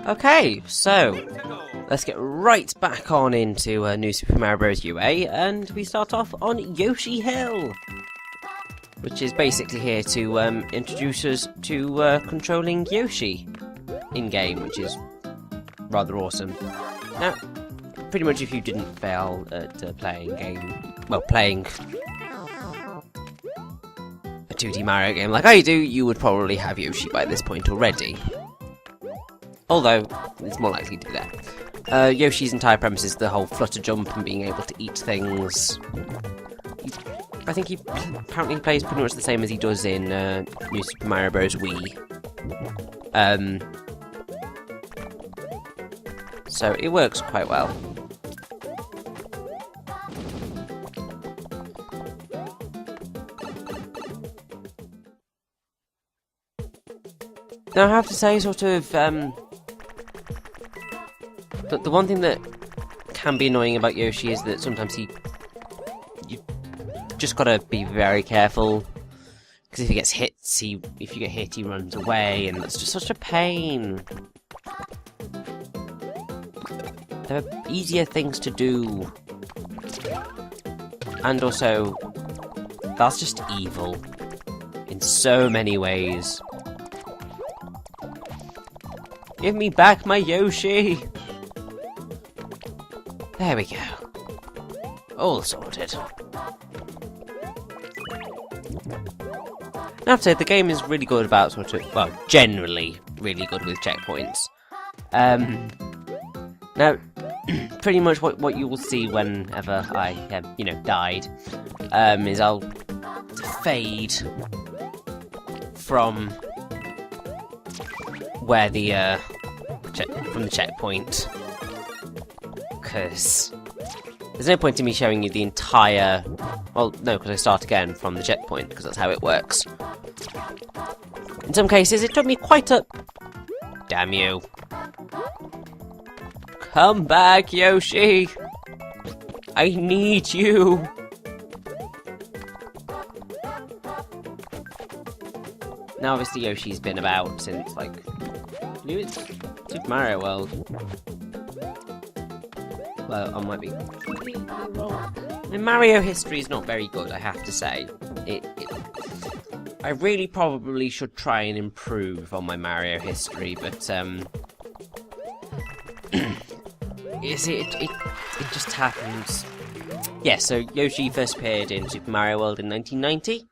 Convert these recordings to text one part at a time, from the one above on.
Okay, so let's get right back on into New Super Mario Bros. UA, and we start off on Yoshi Hill, which is basically here to introduce us to controlling Yoshi in-game, which is rather awesome. Now, pretty much if you didn't fail at playing a 2D Mario game like I do, you would probably have Yoshi by this point already. Although, it's more likely to be there. Yoshi's entire premise is the whole flutter jump and being able to eat things. I think he apparently plays pretty much the same as he does in New Super Mario Bros. Wii. So it works quite well. Now I have to say, sort of, the one thing that can be annoying about Yoshi is that sometimes you just gotta be very careful, because if he gets hit, if you get hit, he runs away, and that's just such a pain. There are easier things to do, and also, that's just evil in so many ways. Give me back my Yoshi! There we go. All sorted. I have to say, the game is really good about sort of, well, generally really good with checkpoints. Now, pretty much what you will see whenever I have, died, is I'll fade from where the from the checkpoint, because there's no point in me showing you the entire. Well, no, because I start again from the checkpoint, because that's how it works. In some cases, it took me quite a. Damn you! Come back, Yoshi! I need you! Now, obviously, Yoshi's been about since, like, Super Mario World. Well, I might be wrong. I mean, Mario history is not very good, I have to say. I really probably should try and improve on my Mario history, but, it just happens. Yeah, so Yoshi first appeared in Super Mario World in 1990.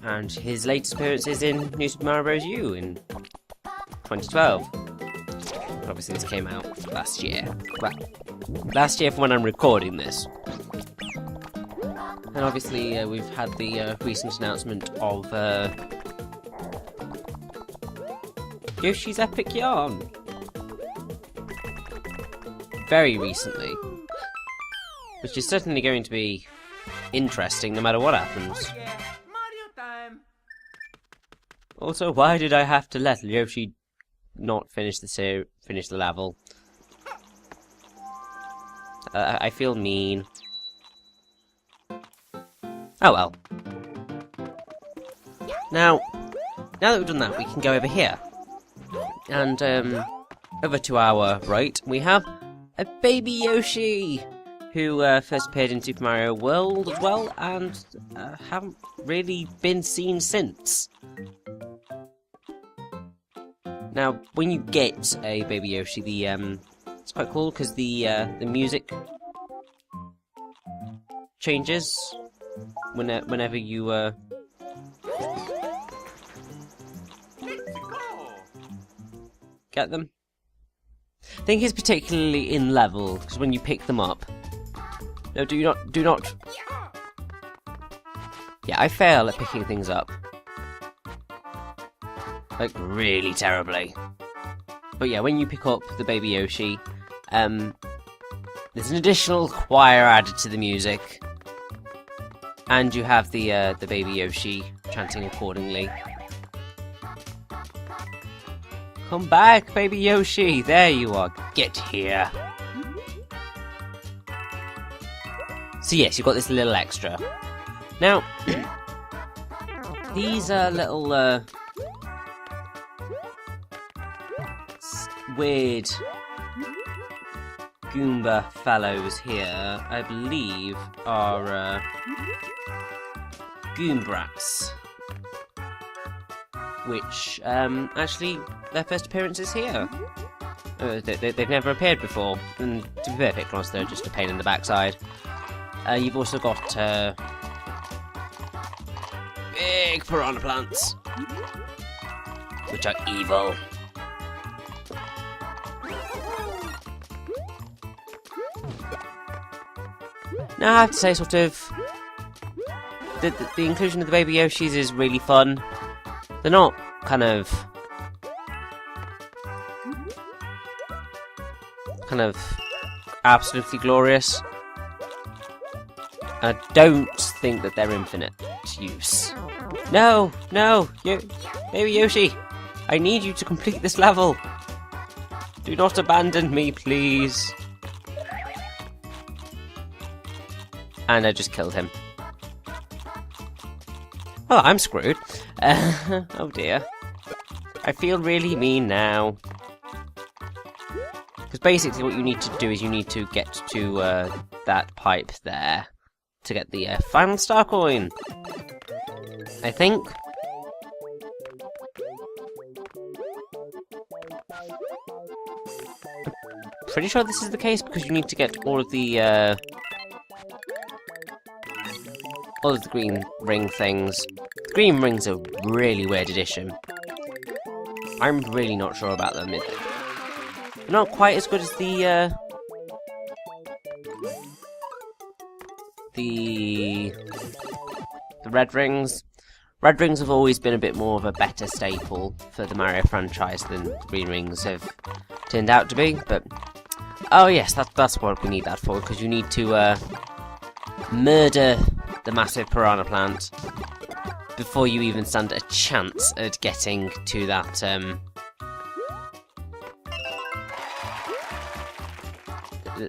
And his latest appearance is in New Super Mario Bros. U in 2012. Obviously, this came out last year. Well, last year from when I'm recording this. And obviously, we've had the recent announcement of Yoshi's Epic Yarn. Very recently. Which is certainly going to be interesting no matter what happens. Also, why did I have to let Yoshi not finish the level? I feel mean. Oh well. Now that we've done that, we can go over here. And, over to our right, we have a baby Yoshi! Who first appeared in Super Mario World as well, and haven't really been seen since. Now, when you get a baby Yoshi, it's quite cool because the music changes whenever you get them. I think it's particularly in level because when you pick them up. No, do not. Yeah, I fail at picking things up. Like, really terribly. But yeah, when you pick up the baby Yoshi, there's an additional choir added to the music. And you have the baby Yoshi chanting accordingly. Come back, baby Yoshi! There you are. Get here. So yes, you've got this little extra. Now, these little weird Goomba fellows here, I believe, are Goombrats, which actually their first appearance is here. They've never appeared before, and to be perfectly honest, they're just a pain in the backside. You've also got big piranha plants, which are evil. Now I have to say, sort of, the inclusion of the baby Yoshis is really fun. They're not kind of absolutely glorious. I don't think that they're infinite use. No, baby Yoshi, I need you to complete this level. Do not abandon me, please. And I just killed him. Oh, I'm screwed. Oh dear. I feel really mean now. Because basically what you need to do is you need to get to that pipe there to get the final star coin. I think. Pretty sure this is the case because you need to get all of the green ring things. The green rings are really weird addition. I'm really not sure about them. They're not quite as good as the red rings. Red rings have always been a bit more of a better staple for the Mario franchise than the green rings have turned out to be. But oh yes, that's what we need that for, because you need to murder the massive piranha plant before you even stand a chance at getting to that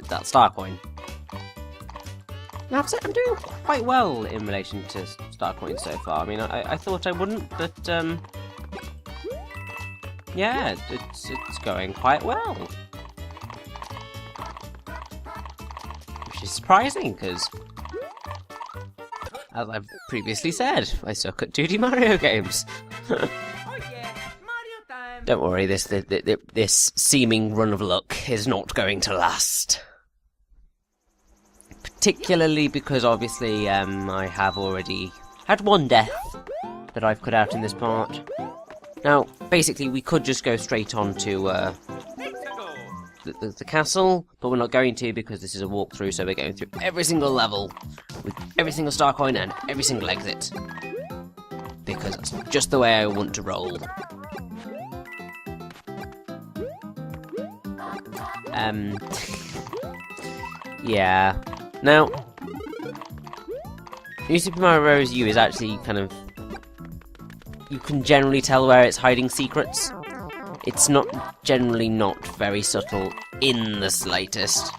that star coin. Now, I'm doing quite well in relation to star coins so far. I mean, I thought I wouldn't, but yeah, it's going quite well, which is surprising because, as I've previously said, I suck at 2D Mario games. Oh yeah, Mario time. Don't worry, this seeming run of luck is not going to last. Particularly because obviously I have already had one death that I've cut out in this part. Now, basically we could just go straight on to the castle, but we're not going to because this is a walkthrough, so we're going through every single level with every single star coin and every single exit. Because that's just the way I want to roll. Yeah. Now, New Super Mario Bros. U is actually kind of... You can generally tell where it's hiding secrets. It's generally not very subtle in the slightest.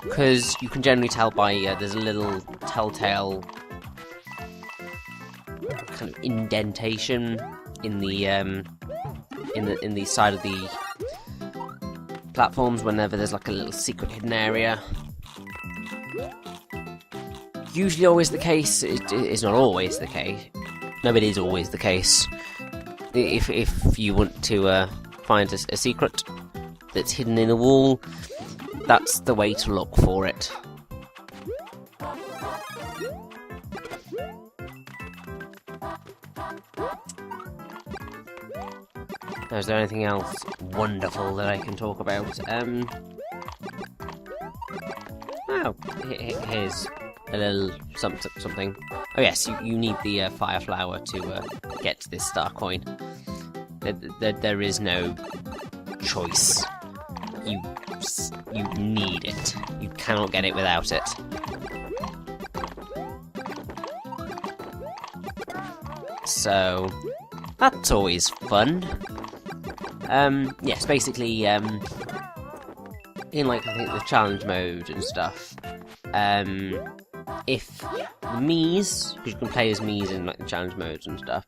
Because you can generally tell by, there's a little telltale kind of indentation in the side of the platforms whenever there's like a little secret hidden area. Usually always the case. It is not always the case. No, it is always the case. If you want to find a secret that's hidden in a wall, that's the way to look for it. Now, is there anything else wonderful that I can talk about? Oh, here's a little something. Oh yes, you need the fire flower to get this star coin. There is no choice. You need it. You cannot get it without it. So that's always fun. Yes, basically, in like I think the challenge mode and stuff, if the Mii's, because you can play as Mii's in like the challenge modes and stuff,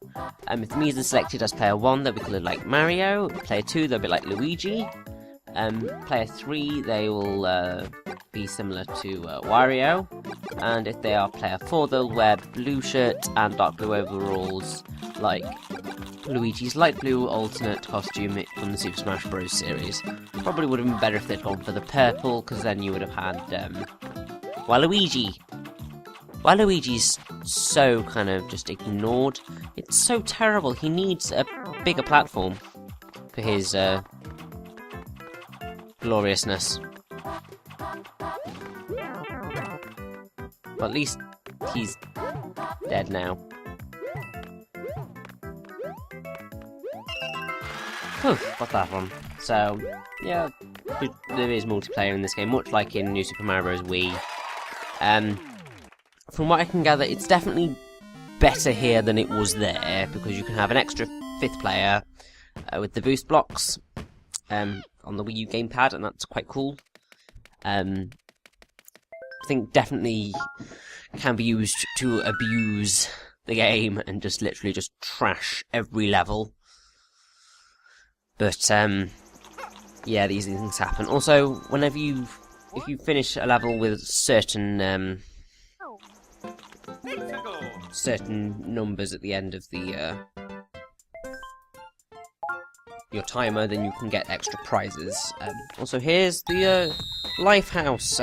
if the Mii's are selected as player 1, they'll be coloured like Mario, player 2, they'll be like Luigi, player 3, they will be similar to Wario, and if they are player 4, they'll wear blue shirt and dark blue overalls, like Luigi's light blue alternate costume from the Super Smash Bros. Series. Probably would have been better if they'd gone for the purple, because then you would have had Waluigi. Waluigi's so kind of just ignored. It's so terrible. He needs a bigger platform for his gloriousness. But at least he's dead now. Whew, got that one. So, yeah, there is multiplayer in this game, much like in New Super Mario Bros. Wii. From what I can gather, it's definitely better here than it was there, because you can have an extra 5th player with the boost blocks on the Wii U gamepad, and that's quite cool. I think definitely can be used to abuse the game and just literally just trash every level. But, yeah, these things happen. Also, whenever if you finish a level with certain numbers at the end of the, your timer, then you can get extra prizes. Also, here's the, life house.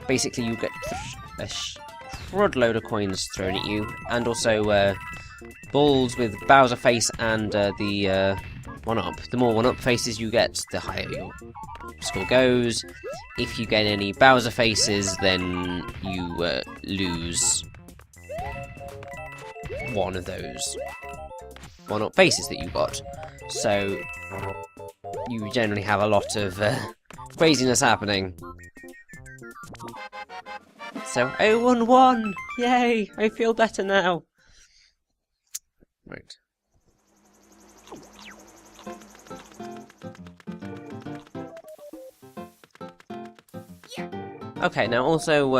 Basically, you get a crud load of coins thrown at you, and also, balls with Bowser face and, the, 1-up. The more 1-up faces you get, the higher your score goes. If you get any Bowser faces, then you lose one of those 1-up faces that you got. So you generally have a lot of craziness happening. So 0-1-1! Yay! I feel better now. Right. Okay, now also,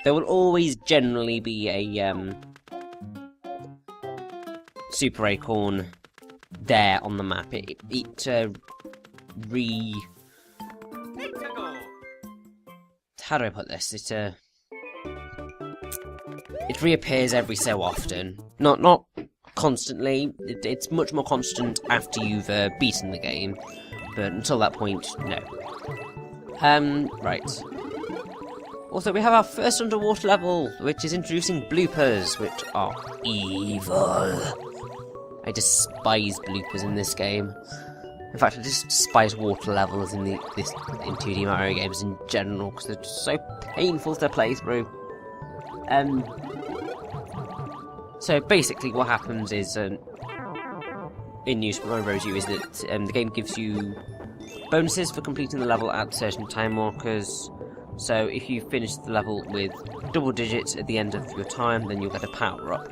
there will always generally be a, Super Acorn there on the map. How do I put this? It reappears every so often. Not constantly. It's much more constant after you've, beaten the game. But until that point, no. Right. Also, we have our first underwater level, which is introducing bloopers, which are evil. I despise bloopers in this game. In fact, I just despise water levels in 2D Mario games in general, because they're just so painful to play through. So basically what happens is, in New Super Mario Bros. U is that the game gives you bonuses for completing the level at certain time markers. So if you finish the level with double digits at the end of your time, then you'll get a power-up.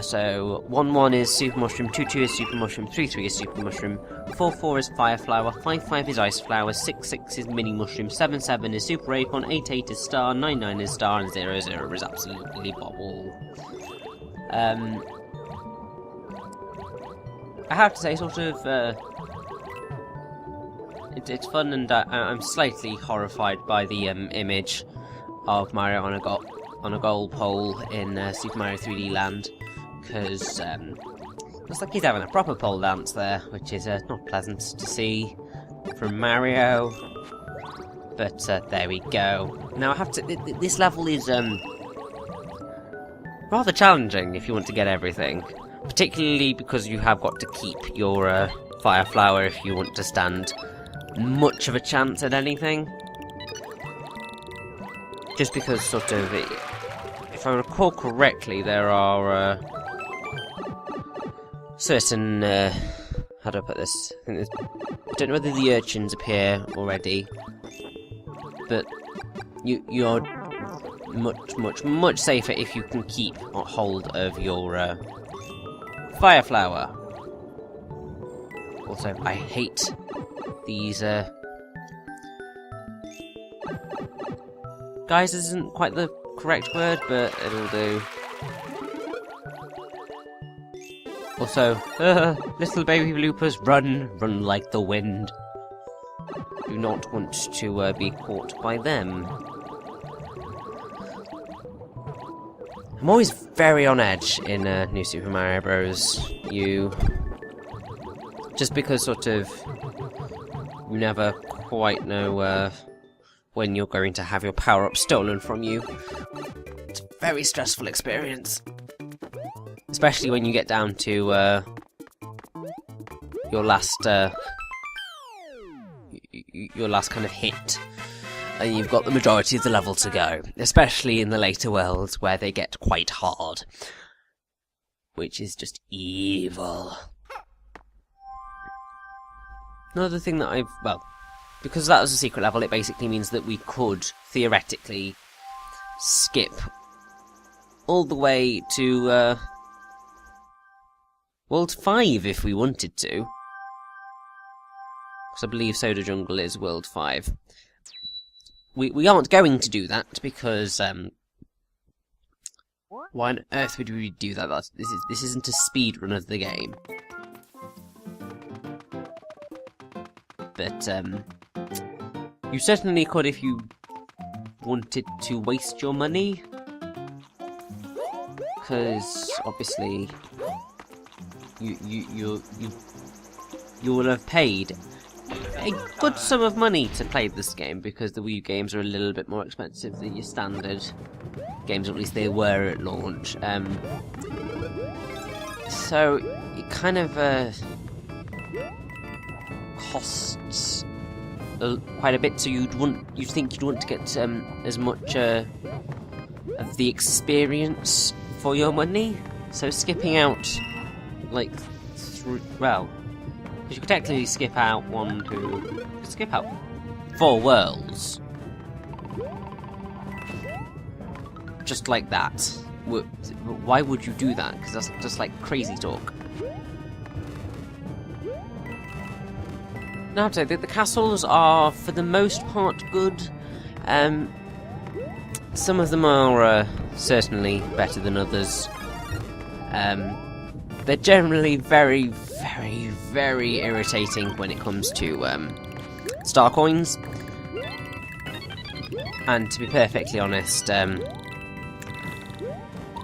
So 1-1 is Super Mushroom, 2-2 is Super Mushroom, 3-3 is Super Mushroom, 4-4 is Fire Flower, 5-5 is Ice Flower, 6-6 is Mini Mushroom, 7-7 is Super Acorn, 8-8 is Star, 9-9 is Star, and 0-0 is absolutely bobble. I have to say, sort of, it's fun, and I'm slightly horrified by the image of Mario on a gold pole in Super Mario 3D Land, because looks like he's having a proper pole dance there, which is not pleasant to see from Mario. But there we go. Now I have to. This level is rather challenging if you want to get everything, particularly because you have got to keep your Fire Flower if you want to stand much of a chance at anything. Just because, sort of, if I recall correctly, there are certain, how do I put this? I don't know whether the urchins appear already, but you're much safer if you can keep hold of your Fire Flower. Also, I hate these Guys isn't quite the correct word, but it'll do. Also, little baby bloopers, run like the wind. Do not want to be caught by them. I'm always very on edge in New Super Mario Bros. U. Just because sort of you never quite know when you're going to have your power-up stolen from you. It's a very stressful experience. Especially when you get down to your last kind of hit, and you've got the majority of the level to go. Especially in the later worlds where they get quite hard, which is just evil. Another thing that because that was a secret level, it basically means that we could theoretically skip all the way to World 5 if we wanted to. Because I believe Soda Jungle is World 5. We aren't going to do that because why on earth would we do that? This isn't a speed run of the game. But you certainly could if you wanted to waste your money, because obviously you will have paid a good sum of money to play this game, because the Wii U games are a little bit more expensive than your standard games, or at least they were at launch. So it kind of costs quite a bit. So you'd think you'd want to get as much of the experience for your money. So skipping out like because you could technically skip out 4 worlds. Just like that. Why would you do that? Because that's just like crazy talk. Now, I have to say that the castles are, for the most part, good. Some of them are certainly better than others. They're generally very, very, very irritating when it comes to star coins. And to be perfectly honest,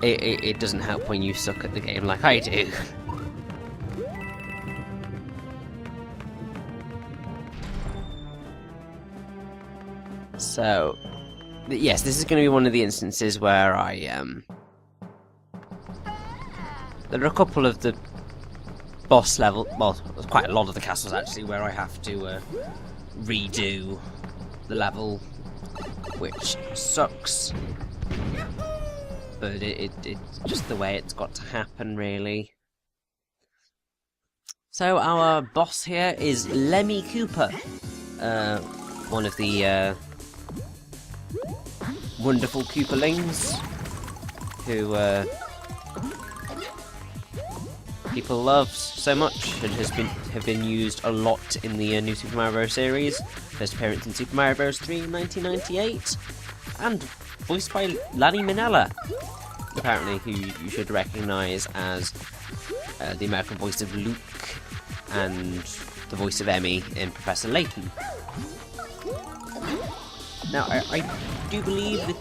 it doesn't help when you suck at the game like I do. So, yes, this is going to be one of the instances where there are a couple of the boss level, well, quite a lot of the castles actually, where I have to redo the level, which sucks. But it's just the way it's got to happen, really. So our boss here is Lemmy Cooper, one of the wonderful Koopalings, who people love so much and have been used a lot in the New Super Mario Bros. Series. First appearance in Super Mario Bros. 3 in 1998, and voiced by Lanny Minella, apparently, who you should recognise as the American voice of Luke and the voice of Emmy in Professor Layton. Now, I do believe that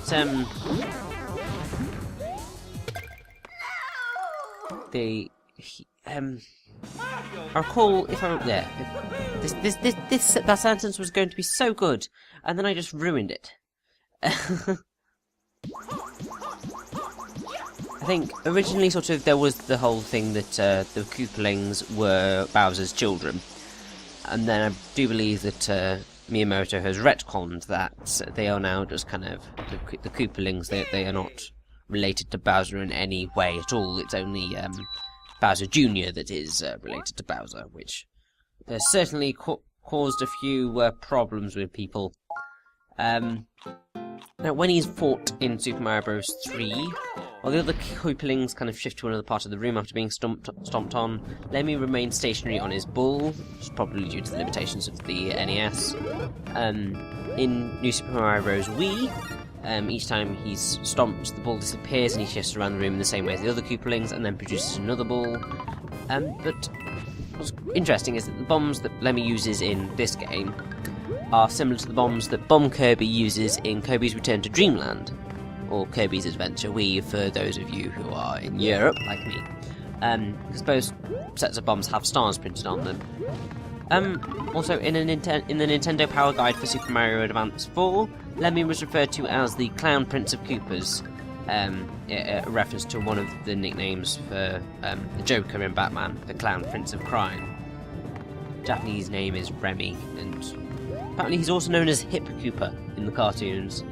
I recall that sentence was going to be so good, and then I just ruined it. I think originally there was the whole thing that the Koopalings were Bowser's children, and then I do believe that Miyamoto has retconned that they are now just kind of the Koopalings. They are not related to Bowser in any way at all. It's only Bowser Jr. that is related to Bowser, which has certainly caused a few problems with people. Now, when he's fought in Super Mario Bros. 3, while the other Koopalings kind of shift to another part of the room after being stomped on, Lemmy remains stationary on his bull, which is probably due to the limitations of the NES. In New Super Mario Bros. Wii, Each time he's stomped, the ball disappears and he shifts around the room in the same way as the other Koopalings and then produces another ball. But what's interesting is that the bombs that Lemmy uses in this game are similar to the bombs that Bomb Kirby uses in Kirby's Return to Dreamland, or Kirby's Adventure Wii for those of you who are in Europe, like me. Because both sets of bombs have stars printed on them. Also, in the Nintendo Power Guide for Super Mario Advance 4, Lemmy was referred to as the Clown Prince of Koopas, a reference to one of the nicknames for the Joker in Batman, the Clown Prince of Crime. Japanese name is Remy, and apparently he's also known as Hip Koopa in the cartoons.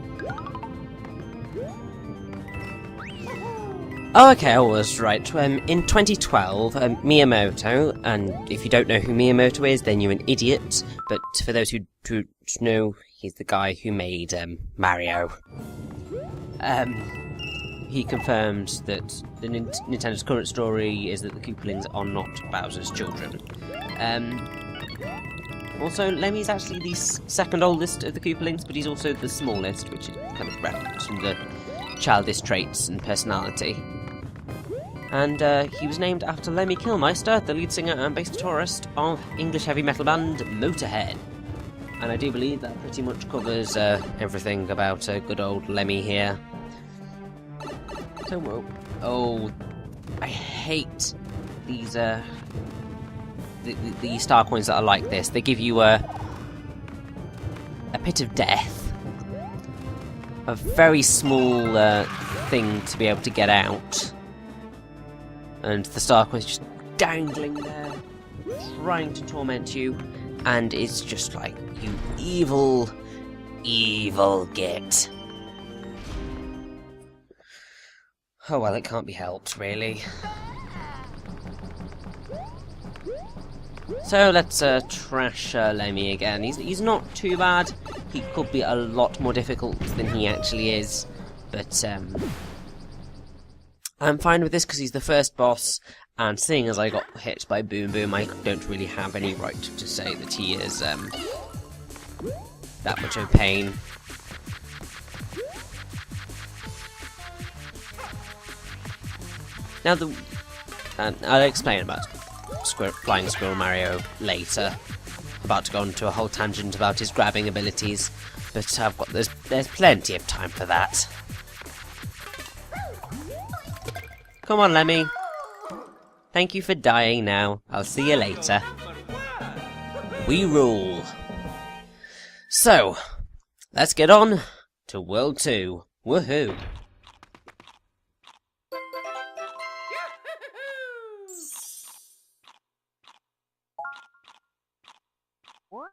Oh, okay, I was right. In 2012, Miyamoto, and if you don't know who Miyamoto is, then you're an idiot, but for those who know, he's the guy who made Mario. He confirmed that the Nintendo's current story is that the Koopalings are not Bowser's children. Also, Lemmy's actually the second oldest of the Koopalings, but he's also the smallest, which is kind of reference from the childish traits and personality. And he was named after Lemmy Kilmister, the lead singer and bass guitarist of English heavy metal band Motorhead. And I do believe that pretty much covers everything about good old Lemmy here. So, oh, I hate these the star coins that are like this. They give you a pit of death, a very small thing to be able to get out. And the star coin's just dangling there, trying to torment you, and it's just like, you evil, evil git. Oh well, it can't be helped, really. So let's trash Lemmy again. He's not too bad. He could be a lot more difficult than he actually is, but I'm fine with this because he's the first boss, and seeing as I got hit by Boom Boom, I don't really have any right to say that he is that much of a pain. Now I'll explain about Flying Squirrel Mario later. About to go on to a whole tangent about his grabbing abilities, but there's plenty of time for that. Come on, Lemmy. Thank you for dying now. I'll see you later. We rule. So, let's get on to World 2. Woohoo! What?